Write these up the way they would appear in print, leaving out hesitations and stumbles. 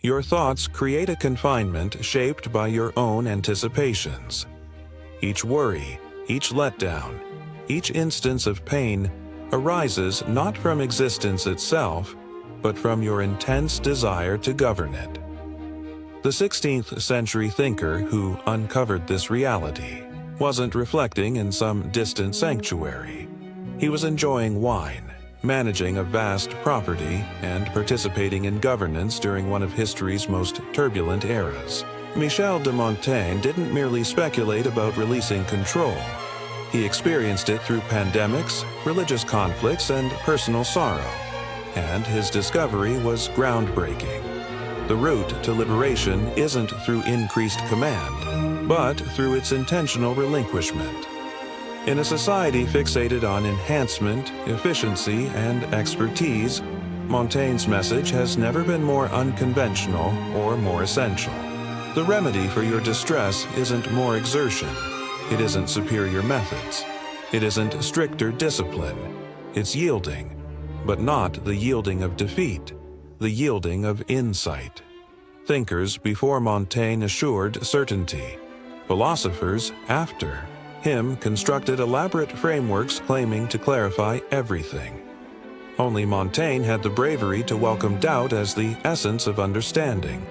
Your thoughts create a confinement shaped by your own anticipations. Each worry, each letdown, each instance of pain arises not from existence itself, but from your intense desire to govern it. The 16th century thinker who uncovered this reality wasn't reflecting in some distant sanctuary. He was enjoying wine, managing a vast property, and participating in governance during one of history's most turbulent eras. Michel de Montaigne didn't merely speculate about releasing control. He experienced it through pandemics, religious conflicts, and personal sorrow. And his discovery was groundbreaking. The route to liberation isn't through increased command, but through its intentional relinquishment. In a society fixated on enhancement, efficiency, and expertise, Montaigne's message has never been more unconventional or more essential. The remedy for your distress isn't more exertion. It isn't superior methods. It isn't stricter discipline. It's yielding, but not the yielding of defeat, the yielding of insight. Thinkers before Montaigne assured certainty. Philosophers after him constructed elaborate frameworks claiming to clarify everything. Only Montaigne had the bravery to welcome doubt as the essence of understanding.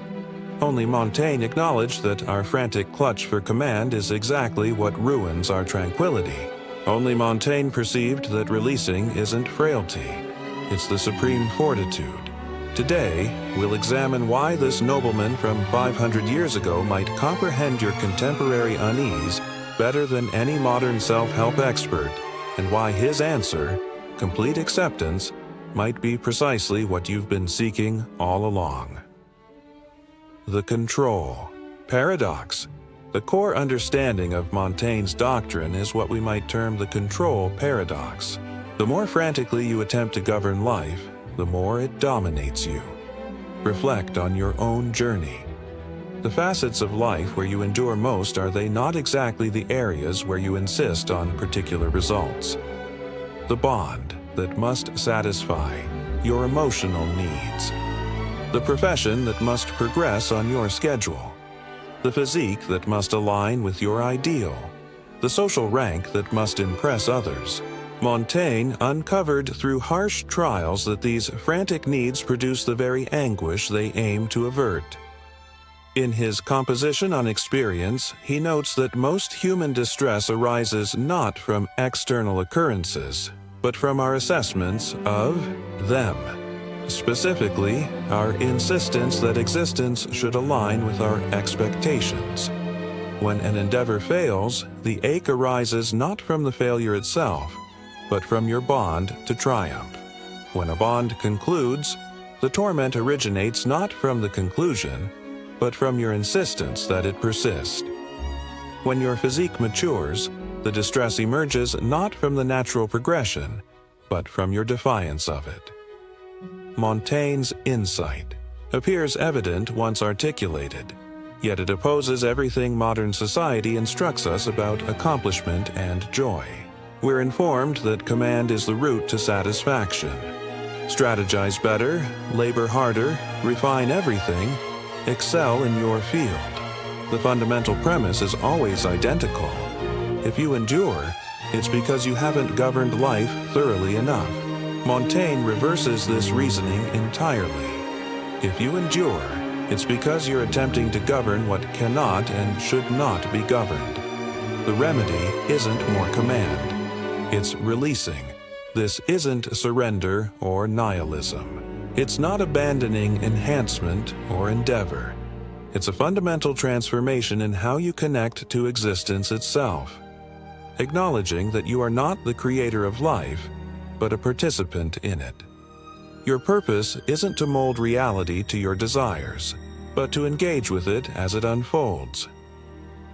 Only Montaigne acknowledged that our frantic clutch for command is exactly what ruins our tranquility. Only Montaigne perceived that releasing isn't frailty, it's the supreme fortitude. Today, we'll examine why this nobleman from 500 years ago might comprehend your contemporary unease better than any modern self-help expert, and why his answer, complete acceptance, might be precisely what you've been seeking all along. The control paradox. The core understanding of Montaigne's doctrine is what we might term the control paradox. The more frantically you attempt to govern life, the more it dominates you. Reflect on your own journey. The facets of life where you endure most, are they not exactly the areas where you insist on particular results? The bond that must satisfy your emotional needs. The profession that must progress on your schedule. The physique that must align with your ideal. The social rank that must impress others. Montaigne uncovered through harsh trials that these frantic needs produce the very anguish they aim to avert. In his Composition on Experience, he notes that most human distress arises not from external occurrences, but from our assessments of them. Specifically, our insistence that existence should align with our expectations. When an endeavor fails, the ache arises not from the failure itself, but from your bond to triumph. When a bond concludes, the torment originates not from the conclusion, but from your insistence that it persist. When your physique matures, the distress emerges not from the natural progression, but from your defiance of it. Montaigne's insight appears evident once articulated, yet it opposes everything modern society instructs us about accomplishment and joy. We're informed that command is the route to satisfaction. Strategize better, labor harder, refine everything, excel in your field. The fundamental premise is always identical. If you endure, it's because you haven't governed life thoroughly enough. Montaigne reverses this reasoning entirely. If you endure, it's because you're attempting to govern what cannot and should not be governed. The remedy isn't more command. It's releasing. This isn't surrender or nihilism. It's not abandoning enhancement or endeavor. It's a fundamental transformation in how you connect to existence itself. Acknowledging that you are not the creator of life, but a participant in it. Your purpose isn't to mold reality to your desires, but to engage with it as it unfolds.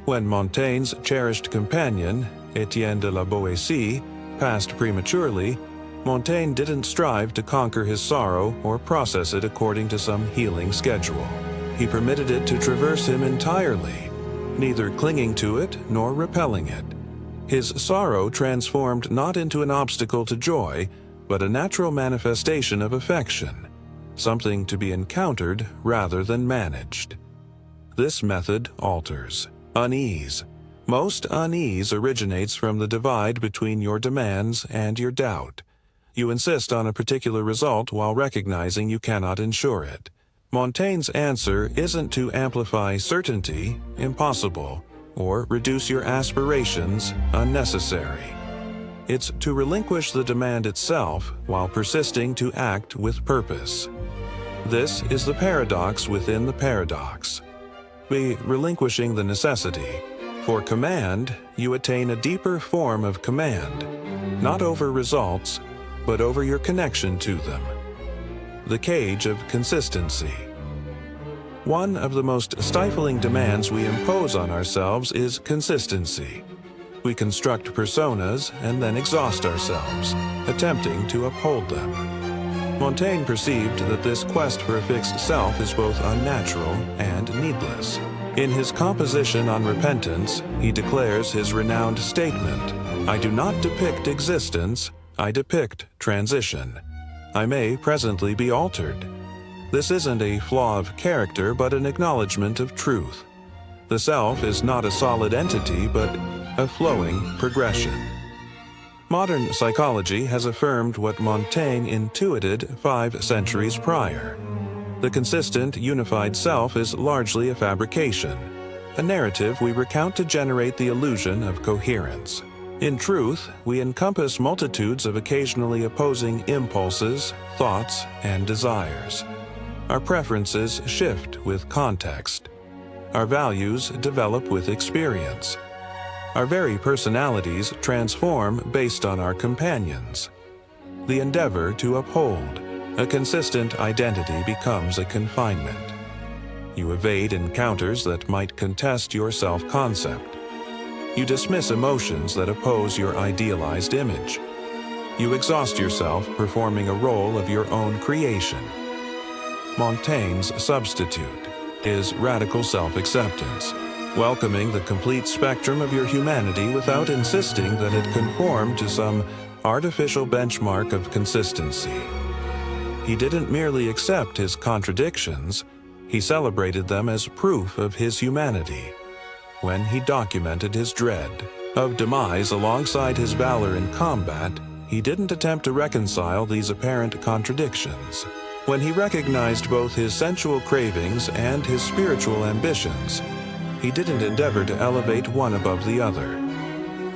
When Montaigne's cherished companion, Etienne de la Boétie, passed prematurely, Montaigne didn't strive to conquer his sorrow or process it according to some healing schedule. He permitted it to traverse him entirely, neither clinging to it nor repelling it. His sorrow transformed not into an obstacle to joy, but a natural manifestation of affection. something to be encountered rather than managed. This method alters unease. Most unease originates from the divide between your demands and your doubt. You insist on a particular result while recognizing you cannot ensure it. Montaigne's answer isn't to amplify certainty, impossible, or reduce your aspirations, unnecessary. It's to relinquish the demand itself while persisting to act with purpose. This is the paradox within the paradox. By relinquishing the necessity for command, you attain a deeper form of command, not over results, but over your connection to them. The cage of consistency. One of the most stifling demands we impose on ourselves is consistency. We construct personas and then exhaust ourselves, attempting to uphold them. Montaigne perceived that this quest for a fixed self is both unnatural and needless. In his composition on repentance, he declares his renowned statement, "I do not depict existence, I depict transition. I may presently be altered." This isn't a flaw of character, but an acknowledgement of truth. The self is not a solid entity, but a flowing progression. Modern psychology has affirmed what Montaigne intuited 5 centuries prior. The consistent, unified self is largely a fabrication, a narrative we recount to generate the illusion of coherence. In truth, we encompass multitudes of occasionally opposing impulses, thoughts, and desires. Our preferences shift with context. Our values develop with experience. Our very personalities transform based on our companions. The endeavor to uphold a consistent identity becomes a confinement. You evade encounters that might contest your self-concept. You dismiss emotions that oppose your idealized image. You exhaust yourself performing a role of your own creation. Montaigne's substitute is radical self-acceptance, welcoming the complete spectrum of your humanity without insisting that it conform to some artificial benchmark of consistency. He didn't merely accept his contradictions, he celebrated them as proof of his humanity. When he documented his dread of demise alongside his valor in combat, he didn't attempt to reconcile these apparent contradictions. When he recognized both his sensual cravings and his spiritual ambitions, he didn't endeavor to elevate one above the other.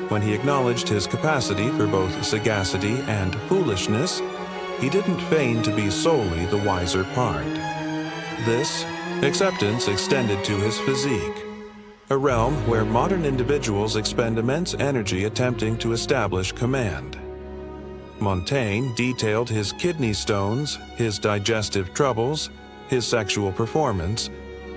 When he acknowledged his capacity for both sagacity and foolishness, he didn't feign to be solely the wiser part. This acceptance extended to his physique, a realm where modern individuals expend immense energy attempting to establish command. Montaigne detailed his kidney stones, his digestive troubles, his sexual performance,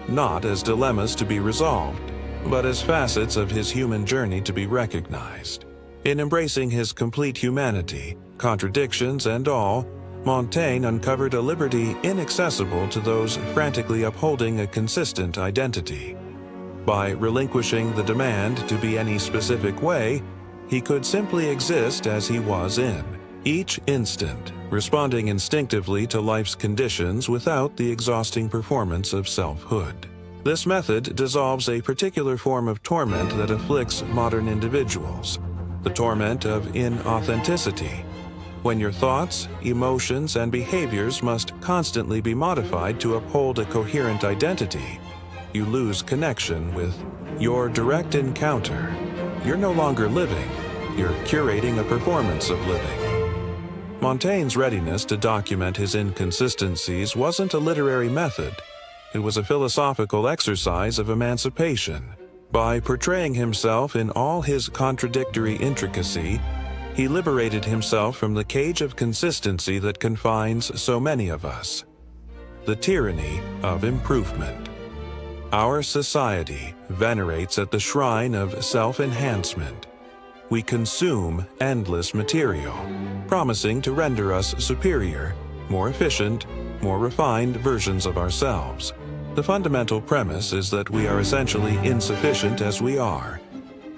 not as dilemmas to be resolved, but as facets of his human journey to be recognized. In embracing his complete humanity, contradictions and all, Montaigne uncovered a liberty inaccessible to those frantically upholding a consistent identity. By relinquishing the demand to be any specific way, he could simply exist as he was in each instant, responding instinctively to life's conditions without the exhausting performance of selfhood. This method dissolves a particular form of torment that afflicts modern individuals, the torment of inauthenticity. When your thoughts, emotions, and behaviors must constantly be modified to uphold a coherent identity, you lose connection with your direct encounter. You're no longer living, you're curating a performance of living. Montaigne's readiness to document his inconsistencies wasn't a literary method. It was a philosophical exercise of emancipation. By portraying himself in all his contradictory intricacy, he liberated himself from the cage of consistency that confines so many of us. The tyranny of improvement. Our society venerates at the shrine of self-enhancement. We consume endless material, promising to render us superior, more efficient, more refined versions of ourselves. The fundamental premise is that we are essentially insufficient as we are,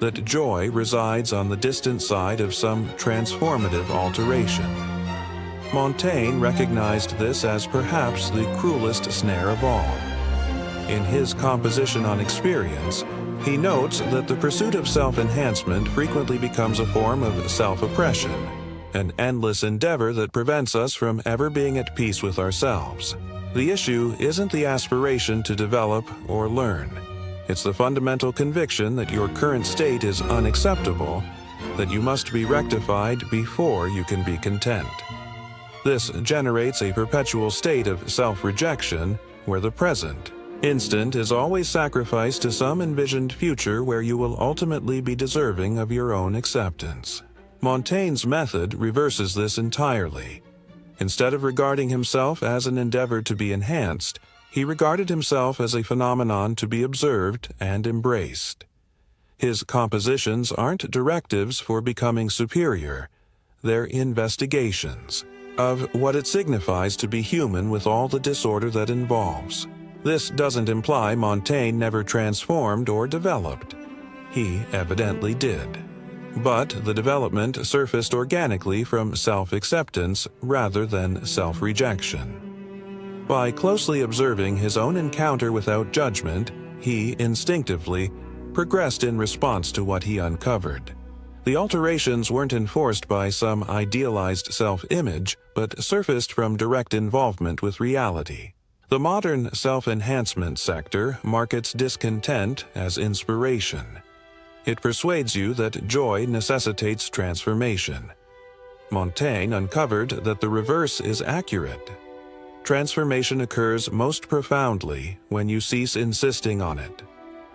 that joy resides on the distant side of some transformative alteration. Montaigne recognized this as perhaps the cruelest snare of all. In his Composition on Experience, he notes that the pursuit of self-enhancement frequently becomes a form of self-oppression, an endless endeavor that prevents us from ever being at peace with ourselves. The issue isn't the aspiration to develop or learn. It's the fundamental conviction that your current state is unacceptable, that you must be rectified before you can be content. This generates a perpetual state of self-rejection where the present instant is always sacrificed to some envisioned future where you will ultimately be deserving of your own acceptance. Montaigne's method reverses this entirely. Instead of regarding himself as an endeavor to be enhanced, he regarded himself as a phenomenon to be observed and embraced. His compositions aren't directives for becoming superior. They're investigations of what it signifies to be human with all the disorder that involves. This doesn't imply Montaigne never transformed or developed. He evidently did. But the development surfaced organically from self-acceptance rather than self-rejection. By closely observing his own encounter without judgment, he instinctively progressed in response to what he uncovered. The alterations weren't enforced by some idealized self-image, but surfaced from direct involvement with reality. The modern self-enhancement sector markets discontent as inspiration. It persuades you that joy necessitates transformation. Montaigne uncovered that the reverse is accurate. Transformation occurs most profoundly when you cease insisting on it,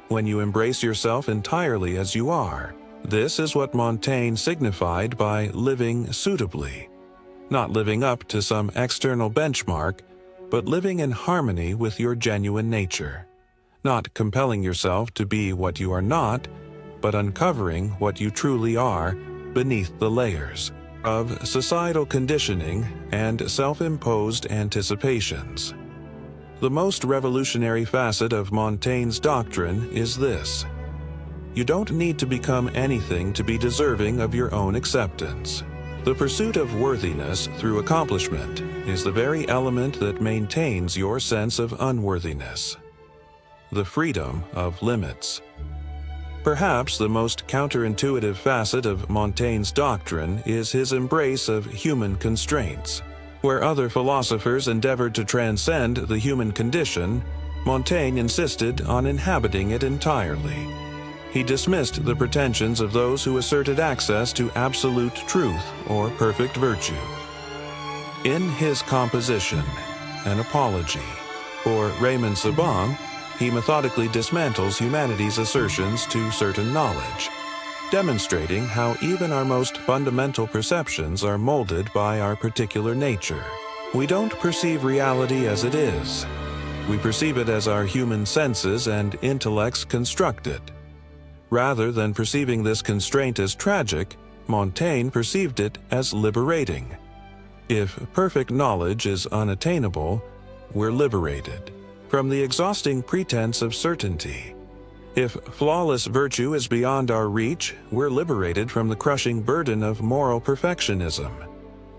when you embrace yourself entirely as you are. This is what Montaigne signified by living suitably, not living up to some external benchmark, but living in harmony with your genuine nature, not compelling yourself to be what you are not, but uncovering what you truly are beneath the layers of societal conditioning and self-imposed anticipations. The most revolutionary facet of Montaigne's doctrine is this: you don't need to become anything to be deserving of your own acceptance. The pursuit of worthiness through accomplishment is the very element that maintains your sense of unworthiness. The freedom of limits. Perhaps the most counterintuitive facet of Montaigne's doctrine is his embrace of human constraints. Where other philosophers endeavored to transcend the human condition, Montaigne insisted on inhabiting it entirely. He dismissed the pretensions of those who asserted access to absolute truth or perfect virtue. In his composition, An Apology, for Raymond Sebang, he methodically dismantles humanity's assertions to certain knowledge, demonstrating how even our most fundamental perceptions are molded by our particular nature. We don't perceive reality as it is. We perceive it as our human senses and intellects construct it. Rather than perceiving this constraint as tragic, Montaigne perceived it as liberating. If perfect knowledge is unattainable, we're liberated from the exhausting pretense of certainty. If flawless virtue is beyond our reach, we're liberated from the crushing burden of moral perfectionism.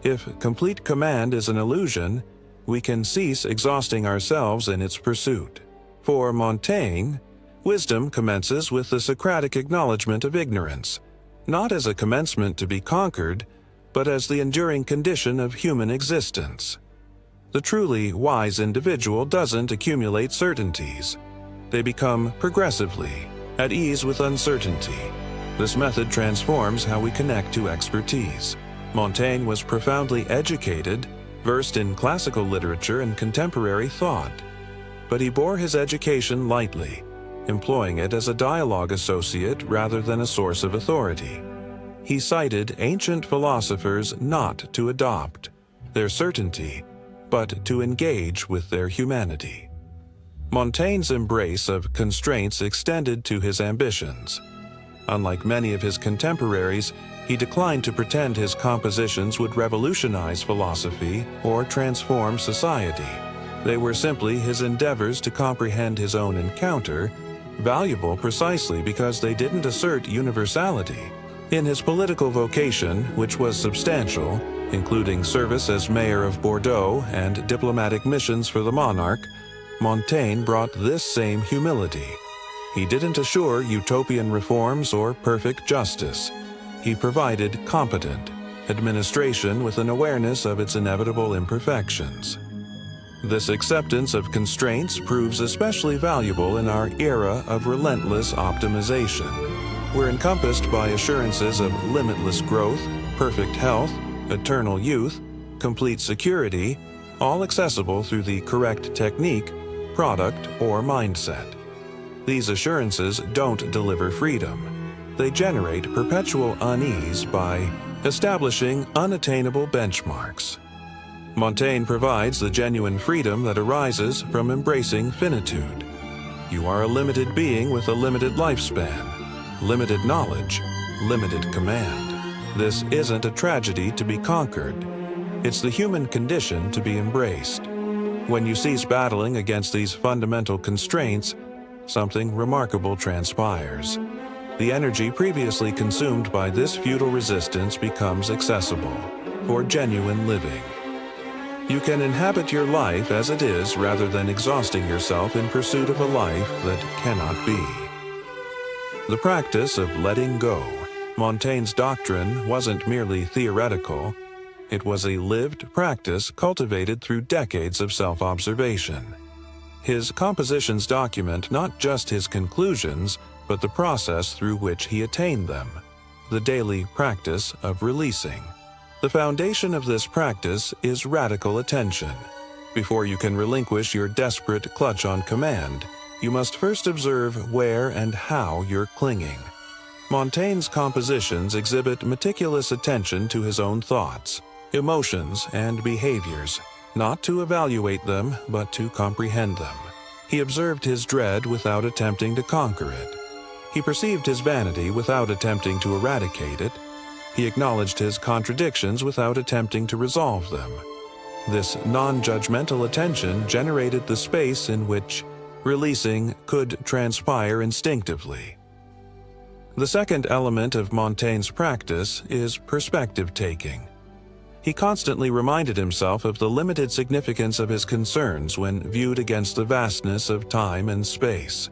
If complete command is an illusion, we can cease exhausting ourselves in its pursuit. For Montaigne, wisdom commences with the Socratic acknowledgement of ignorance, not as a commencement to be conquered, but as the enduring condition of human existence. The truly wise individual doesn't accumulate certainties. They become progressively at ease with uncertainty. This method transforms how we connect to expertise. Montaigne was profoundly educated, versed in classical literature and contemporary thought, but he bore his education lightly, employing it as a dialogue associate rather than a source of authority. He cited ancient philosophers not to adopt their certainty, but to engage with their humanity. Montaigne's embrace of constraints extended to his ambitions. Unlike many of his contemporaries, he declined to pretend his compositions would revolutionize philosophy or transform society. They were simply his endeavors to comprehend his own encounter, valuable precisely because they didn't assert universality, In his political vocation, which was substantial, including service as mayor of Bordeaux and diplomatic missions for the monarch, Montaigne brought this same humility. He didn't assure utopian reforms or perfect justice. He provided competent administration with an awareness of its inevitable imperfections. This acceptance of constraints proves especially valuable in our era of relentless optimization. We're encompassed by assurances of limitless growth, perfect health, eternal youth, complete security, all accessible through the correct technique, product, or mindset. These assurances don't deliver freedom. They generate perpetual unease by establishing unattainable benchmarks. Montaigne provides the genuine freedom that arises from embracing finitude. You are a limited being with a limited lifespan, limited knowledge, limited command. This isn't a tragedy to be conquered. It's the human condition to be embraced. When you cease battling against these fundamental constraints, something remarkable transpires. The energy previously consumed by this futile resistance becomes accessible for genuine living. You can inhabit your life as it is rather than exhausting yourself in pursuit of a life that cannot be. The practice of letting go. Montaigne's doctrine wasn't merely theoretical. It was a lived practice cultivated through decades of self-observation. His compositions document not just his conclusions, but the process through which he attained them, the daily practice of releasing. The foundation of this practice is radical attention. Before you can relinquish your desperate clutch on command, you must first observe where and how you're clinging. Montaigne's compositions exhibit meticulous attention to his own thoughts, emotions, and behaviors, not to evaluate them, but to comprehend them. He observed his dread without attempting to conquer it. He perceived his vanity without attempting to eradicate it. He acknowledged his contradictions without attempting to resolve them. This non-judgmental attention generated the space in which releasing could transpire instinctively. The second element of Montaigne's practice is perspective-taking. He constantly reminded himself of the limited significance of his concerns when viewed against the vastness of time and space.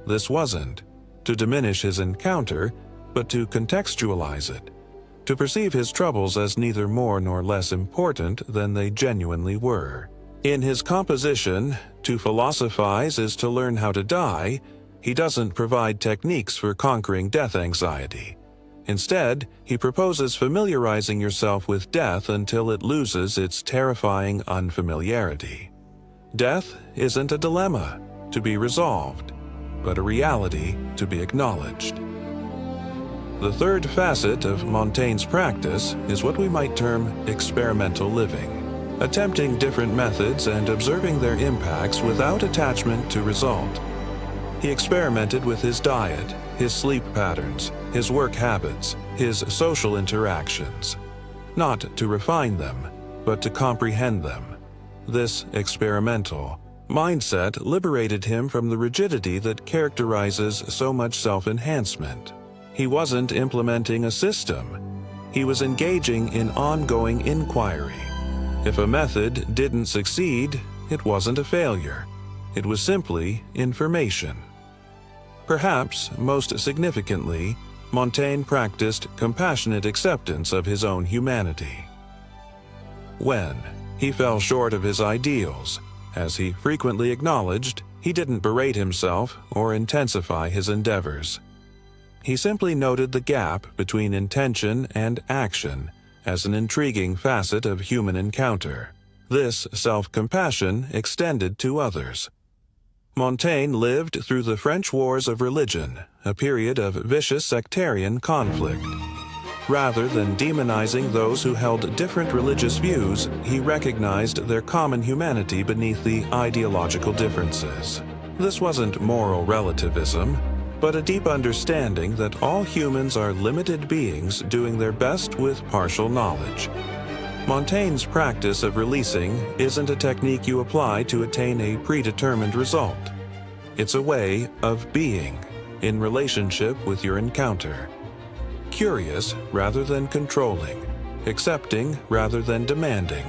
This wasn't to diminish his encounter, but to contextualize it, to perceive his troubles as neither more nor less important than they genuinely were. In his composition, "To philosophize is to learn how to die," he doesn't provide techniques for conquering death anxiety. Instead, he proposes familiarizing yourself with death until it loses its terrifying unfamiliarity. Death isn't a dilemma to be resolved, but a reality to be acknowledged. The third facet of Montaigne's practice is what we might term experimental living, attempting different methods and observing their impacts without attachment to result. He experimented with his diet, his sleep patterns, his work habits, his social interactions, not to refine them, but to comprehend them. This experimental mindset liberated him from the rigidity that characterizes so much self-enhancement. He wasn't implementing a system. He was engaging in ongoing inquiry. If a method didn't succeed, it wasn't a failure. It was simply information. Perhaps most significantly, Montaigne practiced compassionate acceptance of his own humanity. When he fell short of his ideals, as he frequently acknowledged, he didn't berate himself or intensify his endeavors. He simply noted the gap between intention and action as an intriguing facet of human encounter. This self-compassion extended to others. Montaigne lived through the French Wars of Religion, a period of vicious sectarian conflict. Rather than demonizing those who held different religious views, he recognized their common humanity beneath the ideological differences. This wasn't moral relativism, but a deep understanding that all humans are limited beings doing their best with partial knowledge. Montaigne's practice of releasing isn't a technique you apply to attain a predetermined result. It's a way of being in relationship with your encounter. curious rather than controlling, accepting rather than demanding,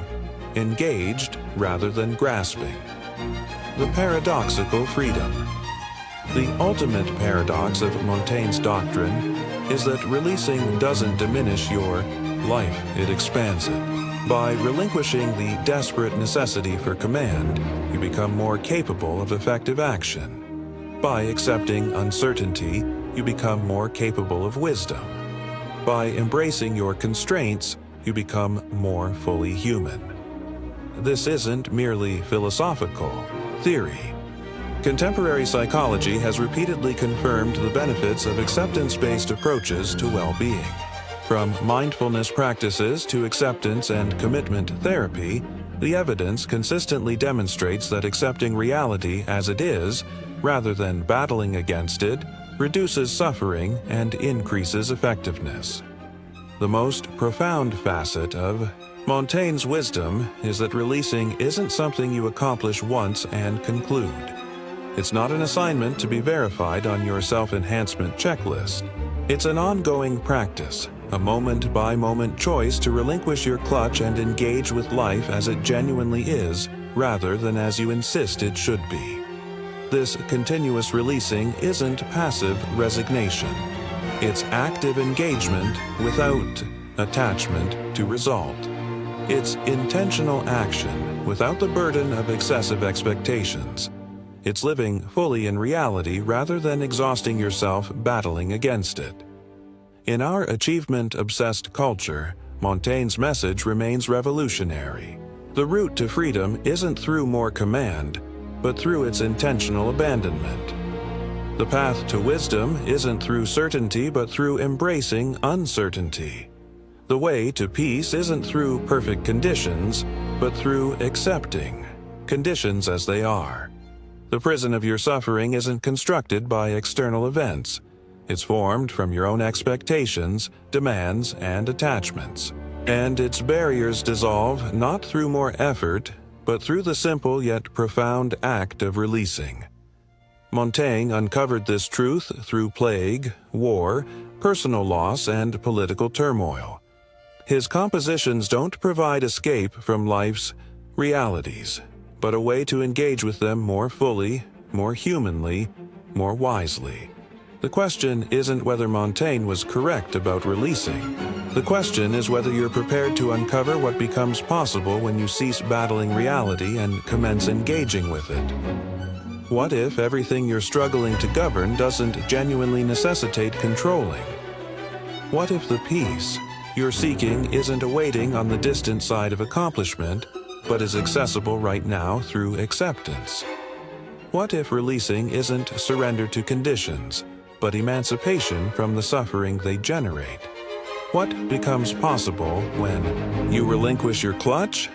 engaged rather than grasping. The paradoxical freedom. The ultimate paradox of Montaigne's doctrine is that releasing doesn't diminish your life, it expands it. By relinquishing the desperate necessity for command, you become more capable of effective action. By accepting uncertainty, you become more capable of wisdom. By embracing your constraints, you become more fully human. This isn't merely philosophical theory. Contemporary psychology has repeatedly confirmed the benefits of acceptance-based approaches to well-being. From mindfulness practices to acceptance and commitment therapy, the evidence consistently demonstrates that accepting reality as it is, rather than battling against it, reduces suffering and increases effectiveness. The most profound facet of Montaigne's wisdom is that releasing isn't something you accomplish once and conclude. It's not an assignment to be verified on your self-enhancement checklist. It's an ongoing practice, a moment-by-moment choice to relinquish your clutch and engage with life as it genuinely is, rather than as you insist it should be. This continuous releasing isn't passive resignation. It's active engagement without attachment to result. It's intentional action without the burden of excessive expectations. It's living fully in reality rather than exhausting yourself battling against it. In our achievement-obsessed culture, Montaigne's message remains revolutionary. The route to freedom isn't through more command, but through its intentional abandonment. The path to wisdom isn't through certainty but through embracing uncertainty. The way to peace isn't through perfect conditions, but through accepting conditions as they are. The prison of your suffering isn't constructed by external events. It's formed from your own expectations, demands, and attachments. And its barriers dissolve not through more effort, but through the simple yet profound act of releasing. Montaigne uncovered this truth through plague, war, personal loss, and political turmoil. His compositions don't provide escape from life's realities, but a way to engage with them more fully, more humanly, more wisely. The question isn't whether Montaigne was correct about releasing. The question is whether you're prepared to uncover what becomes possible when you cease battling reality and commence engaging with it. What if everything you're struggling to govern doesn't genuinely necessitate controlling? What if the peace you're seeking isn't awaiting on the distant side of accomplishment, but is accessible right now through acceptance? What if releasing isn't surrender to conditions, but emancipation from the suffering they generate? What becomes possible when you relinquish your clutch